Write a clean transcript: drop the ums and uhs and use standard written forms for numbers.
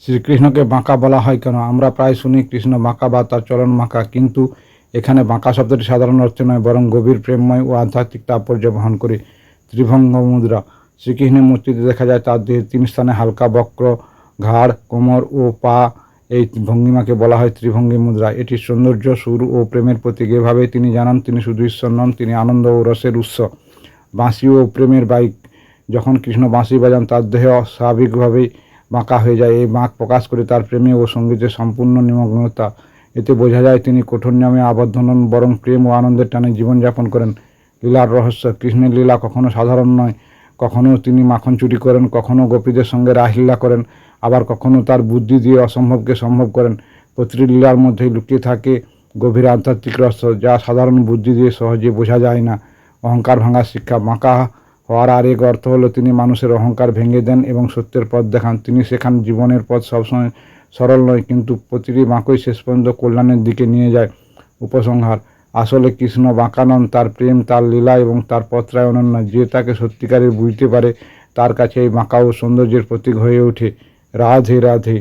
শ্রীকৃষ্ণকে বাঁকা বলা হয় কেন? আমরা প্রায় শুনি কৃষ্ণ বাঁকা বা তার চলন বাঁকা, কিন্তু এখানে বাঁকা শব্দটি সাধারণ অর্থে নয়, বরং গভীর প্রেমময় ও আধ্যাত্মিক তাৎপর্য বহন করে। ত্রিভঙ্গ মুদ্রা। শ্রীকৃষ্ণের মূর্তিতে দেখা যায় তার দেহের 3 স্থানে হালকা বক্র, ঘাড়, কোমর ও পা। এই ভঙ্গিমাকে বলা হয় ত্রিভঙ্গি মুদ্রা। এটি সৌন্দর্য, সুর ও প্রেমের প্রতীক। এভাবে তিনি জানান তিনি শুধু ঈশ্বর নন, তিনি আনন্দ ও রসের উৎস। বাঁশি ও প্রেমের বাইক। যখন কৃষ্ণ বাঁশি বাজান তার দেহ স্বাভাবিকভাবেই বাঁকা হয়ে যায়। এই বাঁক প্রকাশ করে তার প্রেমে ও সঙ্গীতের সম্পূর্ণ নিমগ্নতা। এতে বোঝা যায় তিনি কঠোর নিয়মে আবদ্ধ নন, বরং প্রেম ও আনন্দের টানে জীবনযাপন করেন। লীলার রহস্য। কৃষ্ণের লীলা কখনো সাধারণ নয়। কখনো তিনি মাখন চুরি করেন, কখনো গোপীদের সঙ্গে রাসলীলা করেন, আবার কখনো তার বুদ্ধি দিয়ে অসম্ভবকে সম্ভব করেন। প্রতিটি লীলার মধ্যেই লুকিয়ে থাকে গভীর আধ্যাত্মিক রহস্য, যা সাধারণ বুদ্ধি দিয়ে সহজে বোঝা যায় না। অহংকার ভাঙার শিক্ষা। বাঁকা হওয়ার আরেক অর্থ হলো তিনি মানুষের অহংকার ভেঙে দেন এবং সত্যের পথ দেখান। তিনি শেখান জীবনের পথ সবসময় সরল নয়, কিন্তু প্রতিটি বাঁকই শেষ পর্যন্ত কল্যাণের দিকে নিয়ে যায়। উপসংহার। আসলে কৃষ্ণ বাঁকা নন, তার প্রেম, তার লীলা এবং তার পথটাই অনন্য। যে তাকে সত্যিকারের বুঝতে পারে তার কাছে এই বাঁকা ও সৌন্দর্যের প্রতীক হয়ে ওঠে। রাধে রাধে।